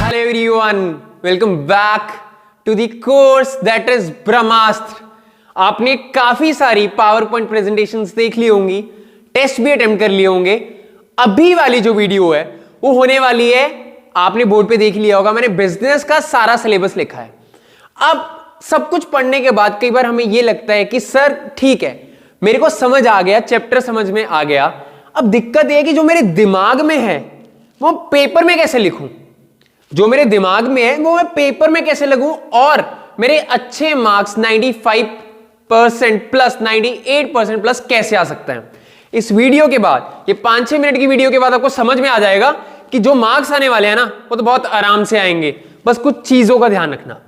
Hello everyone, welcome back to the course that is ब्रह्मास्त्र। आपने काफी सारी पावर पॉइंट प्रेजेंटेशंस देख ली होंगी, टेस्ट भी अटेम्प्ट कर लिए होंगे। अभी वाली जो वीडियो है वो होने वाली है, आपने बोर्ड पे देख लिया होगा, मैंने बिजनेस का सारा सिलेबस लिखा है। अब सब कुछ पढ़ने के बाद कई बार हमें ये लगता है कि सर ठीक है, मेरे को समझ आ गया, चैप्टर समझ में आ गया, अब दिक्कत यह है कि जो मेरे दिमाग में है वो पेपर में कैसे लिखूं, जो मेरे दिमाग में है वो मैं पेपर में कैसे लगूं और मेरे अच्छे मार्क्स 95% प्लस 98% प्लस कैसे आ सकते हैं। इस वीडियो के बाद, ये 5-6 मिनट की वीडियो के बाद आपको समझ में आ जाएगा कि जो मार्क्स आने वाले हैं ना वो तो बहुत आराम से आएंगे, बस कुछ चीजों का ध्यान रखना।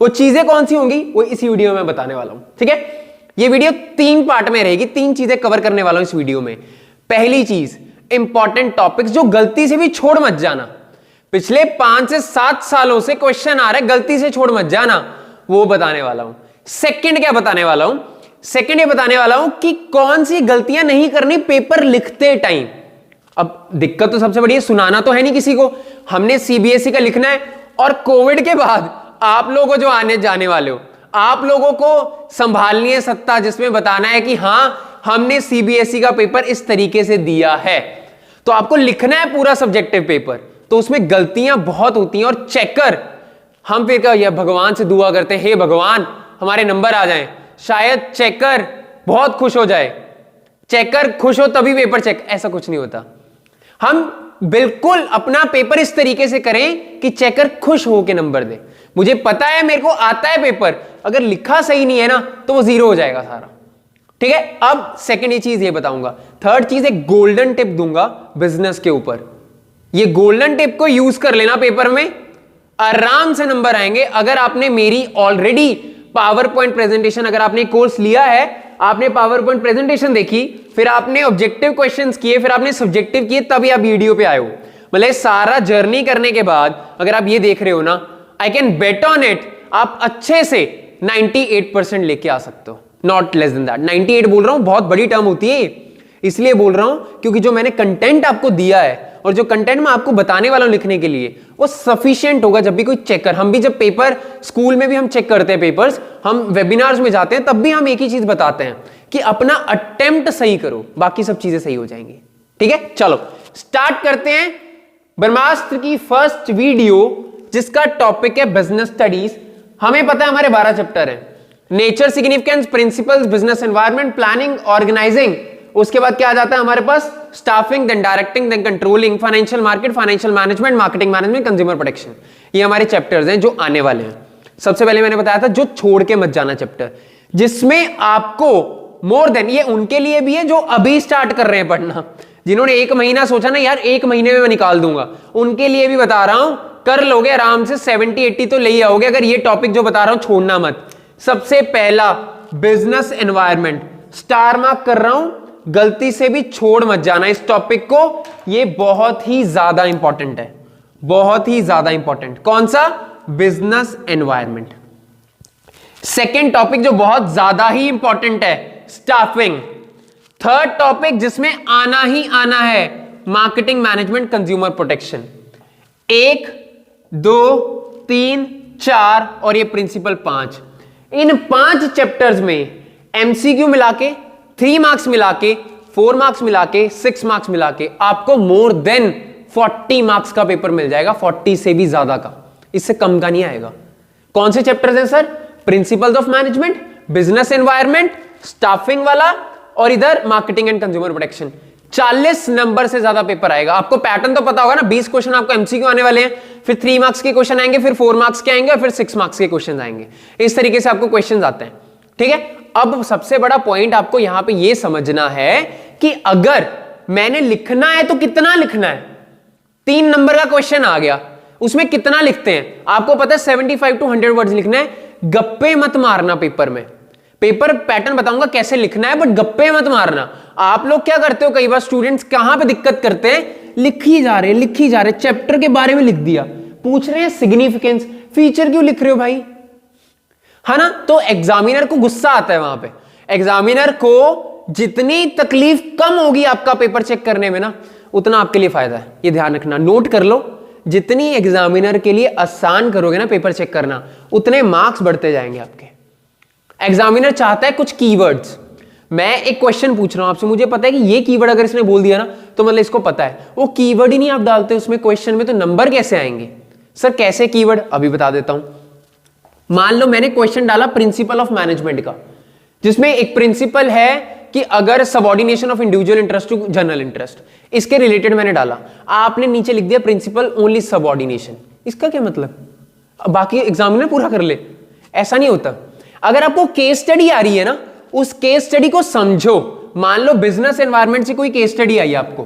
वो चीजें कौन सी होंगी वो इसी वीडियो में बताने वाला हूं, ठीक है। ये वीडियो 3 पार्ट में रहेगी, 3 चीजें कवर करने वाला हूं इस वीडियो में। पहली चीज, इंपॉर्टेंट टॉपिक्स जो गलती से भी छोड़ मत जाना, पिछले 5 से 7 सालों से क्वेश्चन आ रहा है, गलती से छोड़ मत जाना, वो बताने वाला हूं। सेकंड क्या बताने वाला हूं, सेकंड ये बताने वाला हूं कि कौन सी गलतियां नहीं करनी पेपर लिखते टाइम। अब दिक्कत तो सबसे बड़ी है, सुनाना तो है नहीं किसी को, हमने सीबीएसई का लिखना है और कोविड के बाद आप लोगों जो आने जाने वाले हो, आप लोगों को संभालनी है सत्ता, जिसमें बताना है कि हां हमने सीबीएसई का पेपर इस तरीके से दिया है। तो आपको लिखना है पूरा सब्जेक्टिव पेपर, तो उसमें गलतियां बहुत होती हैं और चेकर, हम फिर क्या भगवान से दुआ करते हैं, हे भगवान हमारे नंबर आ जाएं, शायद चेकर बहुत खुश हो जाए, चेकर खुश हो तभी पेपर चेक, ऐसा कुछ नहीं होता। हम बिल्कुल अपना पेपर इस तरीके से करें कि चेकर खुश हो के नंबर दे। मुझे पता है, मेरे को आता है पेपर, अगर लिखा सही नहीं है ना तो वो 0 हो जाएगा सारा, ठीक है। अब सेकंड ये चीज ये बताऊंगा। थर्ड चीज, एक गोल्डन टिप दूंगा बिजनेस के ऊपर। ये गोल्डन टिप को यूज कर लेना, पेपर में आराम से नंबर आएंगे। अगर आपने मेरी ऑलरेडी पावर पॉइंट प्रेजेंटेशन, अगर आपने कोर्स लिया है, आपने पावर पॉइंट प्रेजेंटेशन देखी, फिर आपने ऑब्जेक्टिव क्वेश्चंस किए, फिर आपने सब्जेक्टिव किए, तभी आप वीडियो पे आए हो। मतलब सारा जर्नी करने के बाद अगर आप ये देख रहे हो ना, I can bet on it, आप अच्छे से 98% लेके आ सकते हो, नॉट लेस देन दैट। 98 बोल रहा हूं, बहुत बड़ी टर्म होती है, इसलिए बोल रहा हूं क्योंकि जो मैंने कंटेंट आपको दिया है और जो कंटेंट मैं आपको बताने वाला हूं लिखने के लिए, वो सफिशिएंट होगा। जब भी कोई चेक कर, हम भी जब पेपर स्कूल में भी हम चेक करते हैं पेपर्स, हम वेबिनार्स में जाते हैं, तब भी हम एक ही चीज बताते हैं कि अपना अटेम्प्ट सही करो, बाकी सब चीजें सही हो जाएंगी, ठीक है। चलो स्टार्ट करते हैं ब्रह्मास्त्र की फर्स्ट वीडियो, जिसका टॉपिक है बिजनेस स्टडीज। हमें पता है हमारे 12 चैप्टर हैं, nature, significance, principles, business environment, planning, organising. उसके बाद क्या आ जाता है हमारे पास, staffing, then directing, then controlling, financial market, financial management, marketing management, consumer protection. ये हमारे चैप्टर्स हैं जो आने वाले हैं। सबसे पहले मैंने बताया था जो छोड़ के मत जाना चैप्टर, जिसमें आपको मोर देन, ये उनके लिए भी है जो अभी स्टार्ट कर रहे हैं पढ़ना, जिन्होंने 1 महीना सोचा ना यार 1 महीने में मैं निकाल दूंगा, उनके लिए भी बता रहा हूं, कर लोगे आराम से, 70-80 तो ले ही आओगे अगर ये टॉपिक जो बता रहा हूं छोड़ना मत। सबसे पहला बिजनेस एनवायरनमेंट, स्टार मार्क कर रहा हूं, गलती से भी छोड़ मत जाना इस टॉपिक को, ये बहुत ही ज्यादा इंपॉर्टेंट है, बहुत ही ज्यादा इंपॉर्टेंट। कौन सा, बिजनेस एनवायरनमेंट। सेकेंड टॉपिक जो बहुत ज्यादा ही इंपॉर्टेंट है, स्टाफिंग। थर्ड टॉपिक जिसमें आना ही आना है, मार्केटिंग मैनेजमेंट, कंज्यूमर प्रोटेक्शन। 1, 2, 3, 4 और ये प्रिंसिपल 5। इन 5 चैप्टर्स में एमसीक्यू मिला के, 3 मार्क्स मिला के, 4 मार्क्स मिला के, 6 मार्क्स मिला के आपको मोर देन 40 मार्क्स का पेपर मिल जाएगा, 40 से भी ज्यादा का, इससे कम का नहीं आएगा। कौन से चैप्टर्स हैं sir, principles of management, business environment, staffing वाला और इधर marketing and consumer protection. 40 number से ज्यादा पेपर आएगा। आपको पैटर्न तो पता होगा ना, 20 क्वेश्चन आपको एमसीक्यू आने वाले हैं, फिर 3 मार्क्स के क्वेश्चन आएंगे, फिर 4 मार्क्स के आएंगे और फिर 6 मार्क्स के क्वेश्चन आएंगे। इस तरीके से आपको क्वेश्चन आते हैं, ठीक है। अब सबसे बड़ा पॉइंट आपको यहां पे यह समझना है कि अगर मैंने लिखना है तो कितना लिखना है। 3 नंबर का क्वेश्चन आ गया, उसमें कितना लिखते हैं आपको पता है, 75 to 100 वर्ड्स लिखना है। गप्पे मत मारना पेपर में, पेपर पैटर्न बताऊंगा कैसे लिखना है, बट गप्पे मत मारना। आप लोग क्या करते हो, कई बार स्टूडेंट्स कहां पे दिक्कत करते हैं, लिखी जा रहे चैप्टर के बारे में लिख दिया, पूछ रहे हैं सिग्निफिकेंस, फीचर क्यों लिख रहे हो भाई, है ना। तो एग्जामिनर को गुस्सा आता है वहां पे। एग्जामिनर को जितनी तकलीफ कम होगी आपका पेपर चेक करने में ना, उतना आपके लिए फायदा है, ये ध्यान रखना, नोट कर लो। जितनी एग्जामिनर के लिए आसान करोगे ना पेपर चेक करना, उतने मार्क्स बढ़ते जाएंगे आपके। एग्जामिनर चाहता है कुछ कीवर्ड्स, मैं एक क्वेश्चन पूछ रहा हूं आपसे, मुझे पता है कि ये कीवर्ड अगर इसने बोल दिया ना तो मतलब इसको पता है, वो कीवर्ड ही नहीं आप डालते उसमें क्वेश्चन में, तो नंबर कैसे आएंगे? सर कैसे कीवर्ड, अभी बता देता हूं। मान लो मैंने क्वेश्चन डाला प्रिंसिपल ऑफ मैनेजमेंट का, जिसमें एक प्रिंसिपल है कि अगर subordination of individual interest to general interest, इसके रिलेटेड मैंने डाला, आपने नीचे लिख दिया प्रिंसिपल ओनली सबऑर्डिनेशन। इसका क्या मतलब? बाकी एग्जामिनर पूरा कर ले, ऐसा नहीं होता। अगर आपको केस स्टडी आ रही है ना, उस केस स्टडी को समझो। मान लो बिजनेस एनवायरनमेंट से कोई केस स्टडी आई आपको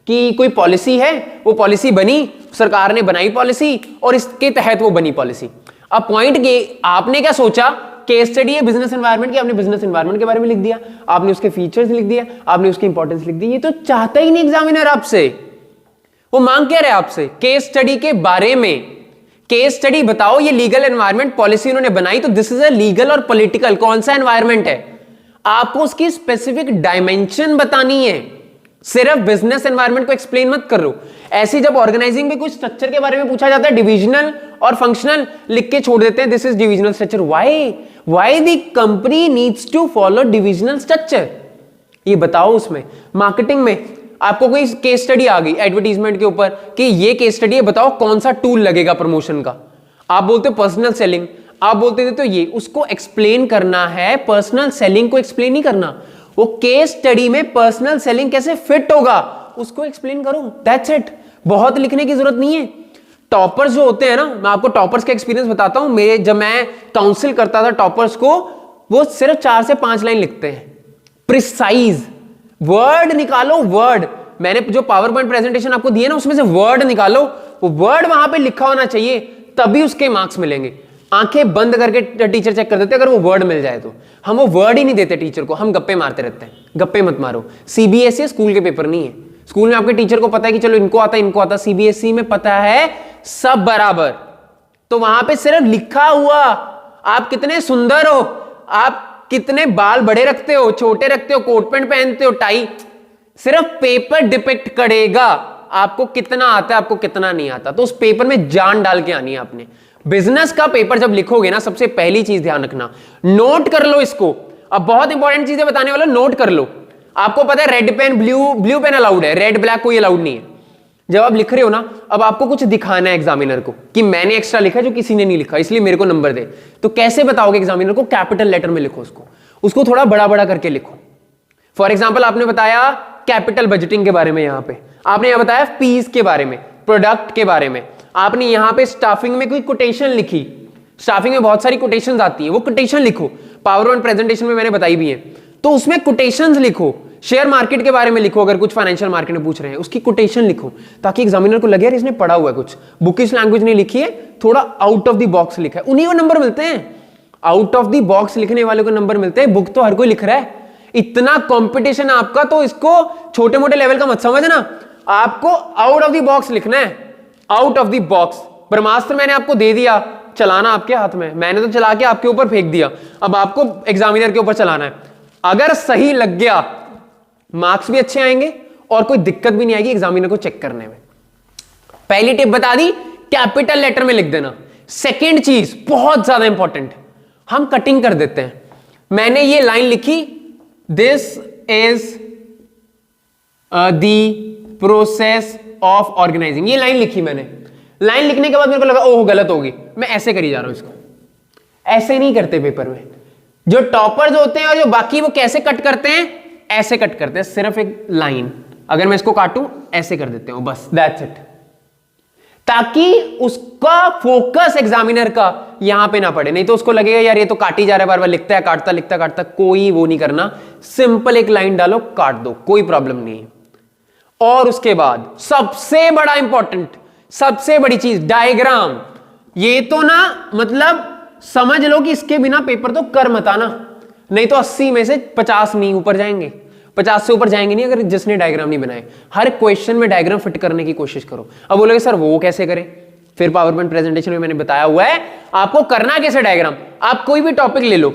कि कोई पॉलिसी है, वो पॉलिसी बनी, सरकार ने बनाई पॉलिसी और इसके तहत वो बनी पॉलिसी। अब पॉइंट ये, आपने क्या सोचा, केस स्टडी है बिजनेस एनवायरनमेंट की, आपने बिजनेस एनवायरनमेंट के बारे में लिख दिया, आपने उसके फीचर्स लिख दिया, आपने उसकी इंपॉर्टेंस लिख दी। ये तो चाहता ही नहीं एग्जामिनर आपसे, वो मांग क्या रहे आपसे? केस स्टडी के बारे में। केस स्टडी बताओ, ये लीगल एनवायरनमेंट पॉलिसी उन्होंने बनाई, तो दिस इज अ लीगल और पॉलिटिकल, कौन सा एनवायरनमेंट है? आपको उसकी स्पेसिफिक डायमेंशन बतानी है, सिर्फ बिजनेस एनवायरनमेंट को एक्सप्लेन मत करो। ऐसी जब ऑर्गेनाइजिंग में कुछ स्ट्रक्चर के बारे में पूछा जाता है, डिविजनल और फंक्शनल लिख के छोड़ देते हैं, this is divisional structure. Why the company needs to follow divisional structure, ये बताओ। उसमें मार्केटिंग में आपको कोई केस स्टडी आ गई एडवर्टीजमेंट के ऊपर कि ये केस स्टडी है, बताओ कौन सा टूल लगेगा प्रमोशन का, आप बोलते हो पर्सनल सेलिंग, आप बोलते थे तो ये, उसको एक्सप्लेन करना है, पर्सनल सेलिंग को एक्सप्लेन नहीं करना। वो केस स्टडी में पर्सनल सेलिंग कैसे फिट होगा उसको एक्सप्लेन करो, दैट्स इट। बहुत लिखने की जरूरत नहीं है। टॉपर्स जो होते हैं ना, मैं आपको टॉपर्स का एक्सपीरियंस बताता हूं। मेरे जब मैं काउंसिल करता था टॉपर्स को, वो सिर्फ 4 से 5 लाइन लिखते हैं, प्रिसाइज वर्ड निकालो, वर्ड। मैंने जो पावर पॉइंट प्रेजेंटेशन आपको दिए ना, उसमें से वर्ड निकालो, वो वर्ड वहां पे लिखा होना चाहिए, तभी उसके मार्क्स मिलेंगे। आंखें बंद करके टीचर चेक कर देते अगर वो वर्ड मिल जाए तो। हम वो वर्ड ही नहीं देते टीचर को, हम गप्पे मारते रहते हैं। गप्पे मत मारो। सीबीएसई स्कूल के पेपर नहीं है। स्कूल में आपके टीचर को पता है कि चलो इनको आता इनको आता, सीबीएसई में पता है सब बराबर। तो वहां पे सिर्फ लिखा हुआ, आप कितने सुंदर हो, आप कितने बाल बड़े रखते हो, छोटे रखते हो, कोट पैंट पहनते हो, टाई, सिर्फ पेपर डिपेक्ट करेगा आपको कितना आता है, आपको कितना नहीं आता। तो उस पेपर में जान डाल के आनी है आपने। बिजनेस का पेपर जब लिखोगे ना, सबसे पहली चीज ध्यान रखना, नोट कर लो इसको। अब बहुत इंपॉर्टेंट चीजें बताने वाला, नोट कर लो। आपको पता है red pen, blue pen allowed है, रेड ब्लैक कोई अलाउड नहीं है। जब आप लिख रहे हो ना, अब आपको कुछ दिखाना है एग्जामिनर को कि मैंने एक्स्ट्रा लिखा है जो किसी ने नहीं लिखा, इसलिए मेरे को नंबर दे। तो कैसे बताओगे एग्जामिनर को? कैपिटल लेटर में लिखो उसको थोड़ा बड़ा बड़ा करके लिखो। फॉर एग्जाम्पल आपने बताया कैपिटल बजटिंग के बारे में, यहां पे आपने यहां बताया फीस के बारे में, प्रोडक्ट के बारे में, आपने यहां पे स्टाफिंग में कोई कोटेशन लिखी। स्टाफिंग में बहुत सारी कोटेशंस आती है, वो कोटेशन लिखो। पावर पॉइंट प्रेजेंटेशन में मैंने बताई भी है, तो उसमें कोटेशंस लिखो। शेयर मार्केट के बारे में लिखो, अगर कुछ फाइनेंशियल मार्केट में पूछ रहे हैं उसकी कोटेशन लिखो, ताकि एग्जामिनर को लगे यार इसने पढ़ा हुआ है, कुछ बुकिश लैंग्वेज नहीं लिखी है, थोड़ा आउट ऑफ द बॉक्स लिखा है। उन्हीं को नंबर मिलते हैं, आउट ऑफ द बॉक्स लिखने वाले को नंबर मिलते हैं। बुक तो हर कोई लिख रहा है, इतना कंपटीशन है आपका, तो इसको छोटे मोटे लेवल का मत समझना, आपको आउट ऑफ द बॉक्स लिखना है, आउट ऑफ द बॉक्स। ब्रह्मास्त्र मैंने आपको दे दिया, चलाना आपके हाथ में, मैंने तो चला के आपके ऊपर फेंक दिया, अब आपको एग्जामिनर के ऊपर चलाना है। अगर सही लग गया, मार्क्स भी अच्छे आएंगे और कोई दिक्कत भी नहीं आएगी एग्जामिनर को चेक करने में। पहली टिप बता दी, कैपिटल लेटर में लिख देना। सेकंड चीज बहुत ज्यादा इंपॉर्टेंट, हम कटिंग कर देते हैं। मैंने ये लाइन लिखी, this is the process of organising, ये लाइन लिखी मैंने। लाइन लिखने के बाद मेरे को लगा ओह गलत होगी, मैं ऐसे करी जा रहा हूं इसको। ऐसे नहीं करते पेपर में। जो टॉपर्स होते हैं और जो बाकी, वो कैसे कट करते हैं? ऐसे कट करते हैं, सिर्फ एक लाइन। अगर मैं इसको काटूं ऐसे कर देते हो, बस दैट्स इट, ताकि उसका फोकस एग्जामिनर का यहां पे ना पड़े। नहीं तो उसको लगेगा यार ये तो काटी जा रहा है, बार बार लिखता है, काटता लिखता काटता। कोई वो नहीं करना, सिंपल एक लाइन डालो, काट दो, कोई प्रॉब्लम नहीं है। और उसके बाद सबसे बड़ा इंपॉर्टेंट, सबसे बड़ी चीज, डायग्राम। ये तो ना मतलब समझ लो कि इसके बिना पेपर तो कर मत आना, नहीं तो 80 में से 50 नहीं ऊपर जाएंगे, 50 से ऊपर जाएंगे नहीं अगर जिसने डायग्राम नहीं बनाए। हर क्वेश्चन में डायग्राम फिट करने की कोशिश करो। अब बोलोगे सर वो कैसे करें? फिर पावर पॉइंट प्रेजेंटेशन में मैंने बताया हुआ है आपको करना कैसे डायग्राम। आप कोई भी टॉपिक ले लो,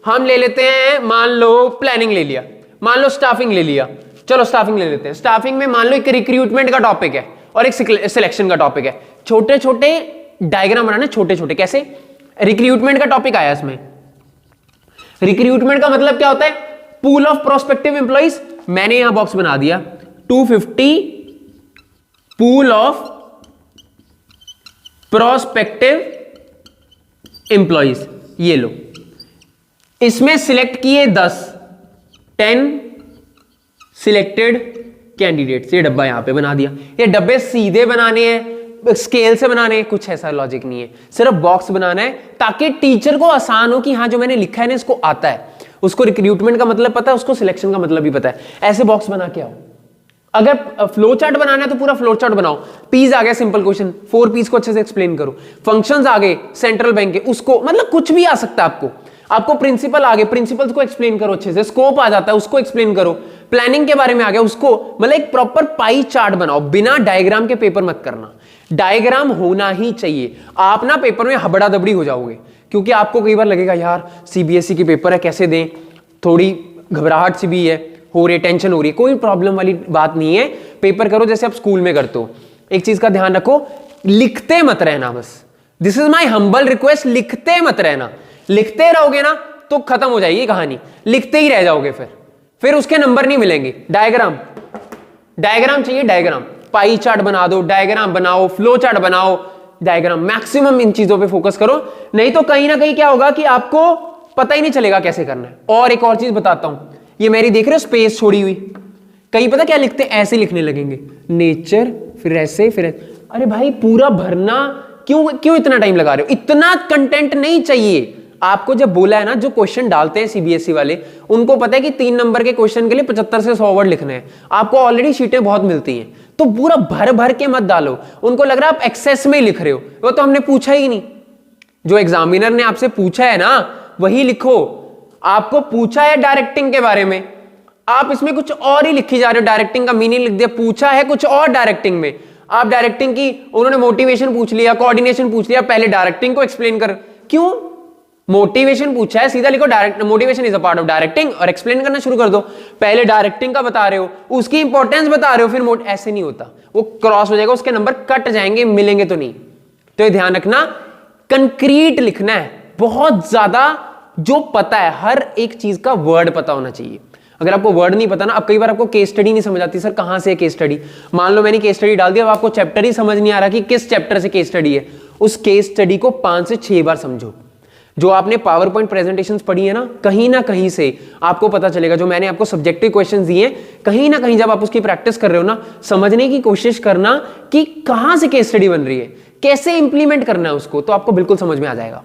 हम ले लेते हैं, मान लो प्लानिंग ले लिया, मान लो स्टाफिंग ले लिया, चलो स्टाफिंग ले लेते हैं। स्टाफिंग में मान लो एक रिक्रूटमेंट का टॉपिक है और एक सिलेक्शन का टॉपिक है, छोटे छोटे डायग्राम बनाने, छोटे छोटे। कैसे? रिक्रूटमेंट का टॉपिक आया इसमें। रिक्रूटमेंट का मतलब क्या होता है? Pool of prospective employees. मैंने यहां बॉक्स बना दिया 250 पूल ऑफ प्रोस्पेक्टिव एम्प्लॉइज। ये लो, इसमें सिलेक्ट किए 10 सिलेक्टेड कैंडिडेट्स। ये डब्बा यहां पे बना दिया। ये डब्बे सीधे बनाने हैं, स्केल से बनाने हैं, कुछ ऐसा लॉजिक नहीं है, सिर्फ बॉक्स बनाना है ताकि टीचर को आसान हो कि हाँ जो मैंने लिखा है ना इसको आता है, उसको रिक्रूटमेंट का मतलब पता है, उसको सिलेक्शन का मतलब भी पता है। ऐसे बॉक्स बना के आओ। अगर फ्लो चार्ट बनाना है तो पूरा फ्लो चार्ट बनाओ। पीस आ गया, सिंपल क्वेश्चन, 4 पीस को अच्छे से एक्सप्लेन करो। फंक्शंस आ गए सेंट्रल बैंक के, उसको मतलब कुछ भी आ सकता है आपको प्रिंसिपल आ गए, प्रिंसिपल्स को एक्सप्लेन करो अच्छे से। स्कोप आ जाता है, उसको एक्सप्लेन करो। प्लानिंग के बारे में आ गया, उसको मतलब एक प्रॉपर पाई चार्ट बनाओ। बिना डायग्राम के पेपर मत करना, डायग्राम होना ही चाहिए। आप ना पेपर में हबड़ा दबड़ी हो जाओगे, क्योंकि आपको कई बार लगेगा यार सीबीएसई की पेपर है, कैसे दें, थोड़ी घबराहट सी भी है, हो रही टेंशन हो रही है। कोई प्रॉब्लम वाली बात नहीं है, पेपर करो जैसे आप स्कूल में करते हो। एक चीज का ध्यान रखो, लिखते मत रहना बस। This is my humble request, लिखते मत रहना। लिखते रहोगे ना तो खत्म हो जाएगी कहानी, लिखते ही रह जाओगे, फिर उसके नंबर नहीं मिलेंगे। डायग्राम चाहिए, डायग्राम, पाई चार्ट बना दो, डायग्राम बनाओ, फ्लो चार्ट बनाओ, डायग्राम। मैक्सिमम इन चीजों पे फोकस करो, नहीं तो कहीं ना कहीं क्या होगा कि आपको पता ही नहीं चलेगा कैसे करना है। और एक और चीज बताता हूं, ये मेरी देख रहे हो स्पेस छोड़ी हुई, कहीं पता क्या लिखते, ऐसे लिखने लगेंगे, नेचर, फिर ऐसे, फिर अरे भाई पूरा भरना क्यों इतना टाइम लगा रहे हो? इतना कंटेंट नहीं चाहिए आपको। जब बोला है ना, जो क्वेश्चन डालते हैं सीबीएसई वाले, उनको पता है कि 3 नंबर के क्वेश्चन के लिए 75 से 100 वर्ड लिखने हैं। आपको ऑलरेडी शीटें बहुत मिलती हैं, तो पूरा भर भर के मत डालो। उनको लग रहा है आप एक्सेस में ही लिख रहे हो, वो तो हमने पूछा ही नहीं। जो एग्जामिनर ने आपसे पूछा है ना वही लिखो। आपको पूछा है डायरेक्टिंग के बारे में, आप इसमें कुछ और ही लिखी जा रहे हो। डायरेक्टिंग का मीनिंग लिख दिया, पूछा है कुछ और डायरेक्टिंग में। आप डायरेक्टिंग की, उन्होंने मोटिवेशन पूछ लिया, कोऑर्डिनेशन पूछ लिया, पहले डायरेक्टिंग को एक्सप्लेन कर। क्यों? मोटिवेशन पूछा है, सीधा लिखो direct, motivation is a part of directing, और एक्सप्लेन करना शुरू कर दो। पहले डायरेक्टिंग का बता रहे हो, उसकी इंपॉर्टेंस बता रहे हो, फिर ऐसे नहीं होता, वो क्रॉस हो जाएगा, उसके नंबर कट जाएंगे, मिलेंगे तो नहीं। तो ये ध्यान रखना, कंक्रीट लिखना है, बहुत ज्यादा जो पता है, हर एक चीज का वर्ड पता होना चाहिए। अगर आपको वर्ड नहीं पता ना, अब कई बार आपको केस स्टडी नहीं समझ आती, सर कहां से है केस स्टडी। मान लो मैंने केस स्टडी डाल दिया, अब आपको चैप्टर ही समझ नहीं आ रहा कि किस चैप्टर से केस स्टडी है। उस केस स्टडी को 5 से 6 बार समझो। जो आपने पावर पॉइंट प्रेजेंटेशंस पढ़ी है ना कहीं से आपको पता चलेगा। जो मैंने आपको सब्जेक्टिव क्वेश्चंस दिए, कहीं ना कहीं जब आप उसकी प्रैक्टिस कर रहे हो ना, समझने की कोशिश करना कि कहां से केस स्टडी बन रही है, कैसे इंप्लीमेंट करना है उसको, तो आपको बिल्कुल समझ में आ जाएगा।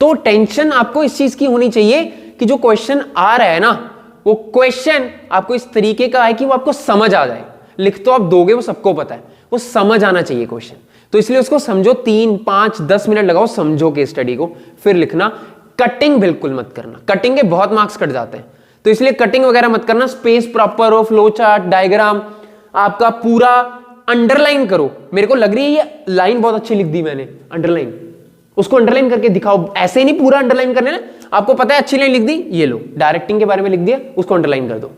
तो टेंशन आपको इस चीज की होनी चाहिए कि जो क्वेश्चन आ रहा है ना, वो क्वेश्चन आपको इस तरीके का है कि वो आपको समझ आ जाए। लिख तो आप दोगे, वो सबको पता है, वो समझ आना चाहिए क्वेश्चन। तो इसलिए उसको समझो, 3, 5, 10 मिनट लगाओ, समझो केस स्टडी को, फिर लिखना। कटिंग बिल्कुल मत करना, कटिंग के बहुत मार्क्स कट जाते हैं, तो इसलिए कटिंग वगैरह मत करना। स्पेस प्रॉपर हो, फ्लो चार्ट, डायग्राम आपका पूरा, अंडरलाइन करो। मेरे को लग रही है ये लाइन बहुत अच्छी लिख दी मैंने, अंडरलाइन, उसको अंडरलाइन करके दिखाओ। ऐसे नहीं पूरा अंडरलाइन करने ना, आपको पता है अच्छी लाइन लिख दी, ये लो डायरेक्टिंग के बारे में लिख दिया, उसको अंडरलाइन कर दो।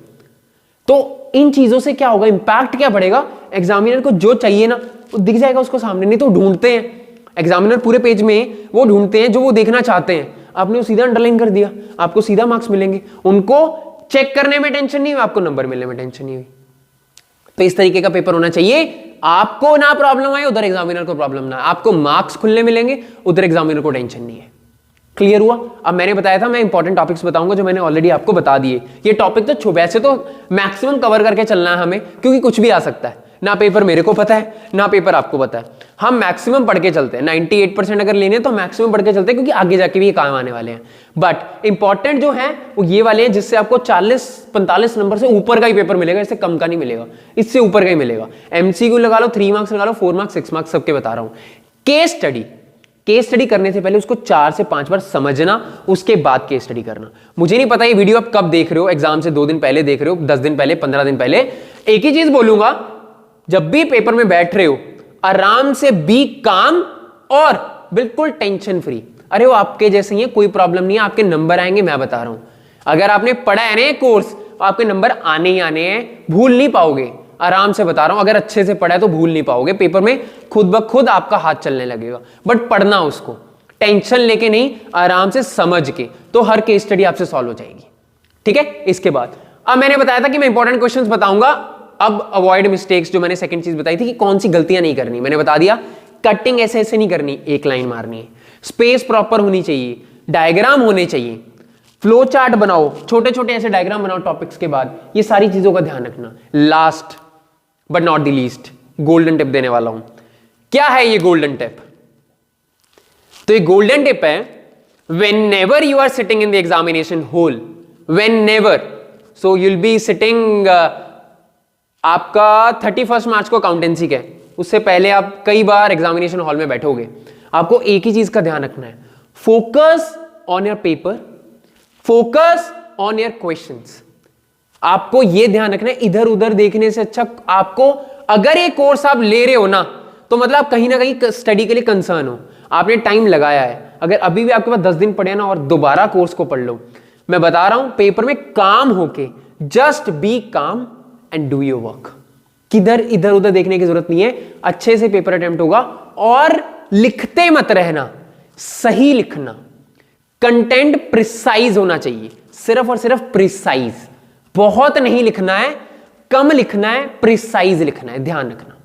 तो इन चीजों से क्या होगा, इंपैक्ट क्या पड़ेगा, एग्जामिनर को जो चाहिए ना वो दिख जाएगा उसको सामने। नहीं तो ढूंढते हैं एग्जामिनर पूरे पेज में, वो ढूंढते हैं जो वो देखना चाहते हैं, आपने सीधा अंडरलाइन कर दिया, आपको सीधा मार्क्स मिलेंगे। उनको चेक करने में टेंशन नहीं हुई, आपको नंबर मिलने में टेंशन नहीं हुई। तो इस तरीके का पेपर होना चाहिए, आपको ना प्रॉब्लम आए, उधर एग्जामिनर को प्रॉब्लम ना, आपको मार्क्स खुलने मिलेंगे, उधर एग्जामिनर को टेंशन नहीं है। क्लियर हुआ? अब मैंने बताया था मैं इंपॉर्टेंट टॉपिक्स बताऊंगा जो मैंने ऑलरेडी आपको बता दिए। ये टॉपिक तो वैसे तो मैक्सिमम कवर करके चलना है हमें, क्योंकि कुछ भी आ सकता है ना, पेपर मेरे को पता है ना पेपर आपको पता है। हम मैक्सिमम पढ़ के चलते हैं, 98% अगर लेने तो मैक्सिमम पढ़ के चलते हैं, क्योंकि आगे जाके भी ये काम आने वाले हैं। बट इंपॉर्टेंट जो है वो ये वाले हैं, जिससे आपको 40-45 नंबर से ऊपर का ही पेपर मिलेगा, इससे कम का नहीं मिलेगा, इससे ऊपर का ही मिलेगा। एमसीक्यू लगा लो, 3 मार्क्स लगा लो, 4 मार्क्स, 6 मार्क्स, सबके बता रहा हूं। केस स्टडी करने से पहले उसको 4 से 5 बार समझना, उसके बाद केस स्टडी करना। मुझे नहीं पता ये वीडियो आप कब देख रहे हो, एग्जाम से 2 दिन पहले देख रहे हो, 10 दिन पहले, 15 दिन पहले। एक ही चीज बोलूंगा, जब भी पेपर में बैठ रहे हो आराम से बी काम और बिल्कुल टेंशन फ्री। अरे वो आपके जैसे ही है, कोई प्रॉब्लम नहीं है, आपके नंबर आएंगे, मैं बता रहा हूं। अगर आपने पढ़ा है ना कोर्स, आपके नंबर आने ही आने हैं, भूल नहीं पाओगे। आराम से बता रहा हूं, अगर अच्छे से पढ़ा है तो भूल नहीं पाओगे, पेपर में खुद ब खुद आपका हाथ चलने लगेगा। बट पढ़ना उसको टेंशन लेके नहीं, आराम से समझ के, तो हर केस स्टडी आपसे सॉल्व हो जाएगी। ठीक है, इसके बाद अब मैंने बताया था कि मैं इंपॉर्टेंट क्वेश्चंस बताऊंगा। अब अवॉइड मिस्टेक्स, जो मैंने सेकंड चीज बताई थी कि कौन सी गलतियां नहीं करनी, मैंने बता दिया। कटिंग ऐसे ऐसे नहीं करनी, एक लाइन मारनी है, स्पेस प्रॉपर होनी चाहिए, डायग्राम होने चाहिए, फ्लो चार्ट बनाओ, छोटे छोटे ऐसे डायग्राम बनाओ टॉपिक्स के बाद, ये सारी चीजों का ध्यान रखना। Last but not the least, golden tip देने वाला हूं। क्या है ये गोल्डन टिप? तो ये गोल्डन टिप है, whenever you are sitting in the examination hall, whenever, so you'll be sitting, आपका 31 मार्च को अकाउंटेंसी का है, उससे पहले आप कई बार एग्जामिनेशन हॉल में बैठोगे। आपको एक ही चीज का ध्यान रखना है, focus on your paper, focus on your questions. आपको यह ध्यान रखना है, इधर उधर देखने से अच्छा आपको, अगर ये कोर्स आप ले रहे हो ना, तो मतलब आप कहीं ना कहीं स्टडी के लिए कंसर्न हो, आपने टाइम लगाया है। अगर अभी भी आपके पास 10 दिन पड़े ना और दोबारा कोर्स को पढ़ लो, मैं बता रहा हूं पेपर में काम होके, जस्ट बी काम एंड डू योर वर्क। किधर इधर उधर देखने की जरूरत नहीं है, अच्छे से पेपर अटेम्प्ट होगा। और लिखते मत रहना, सही लिखना, कंटेंट प्रिसाइज होना चाहिए, सिर्फ और सिर्फ प्रिसाइज, बहुत नहीं लिखना है, कम लिखना है, प्रिसाइज लिखना है, ध्यान रखना।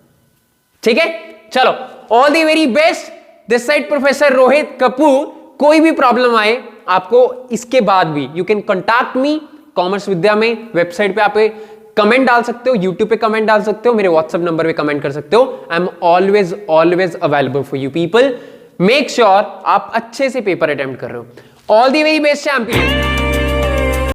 ठीक है, चलो, all the very best. This side professor Rohit Kapoor. कोई भी प्रॉब्लम आए आपको इसके बाद भी, you can contact me commerce Vidya में, वेबसाइट पे आप कमेंट डाल सकते हो, यूट्यूब पे कमेंट डाल सकते हो, मेरे व्हाट्सएप नंबर पे कमेंट कर सकते हो। I am always available for you people. Make sure आप अच्छे से पेपर अटेम्प्ट कर रहे हो। All the very best champion.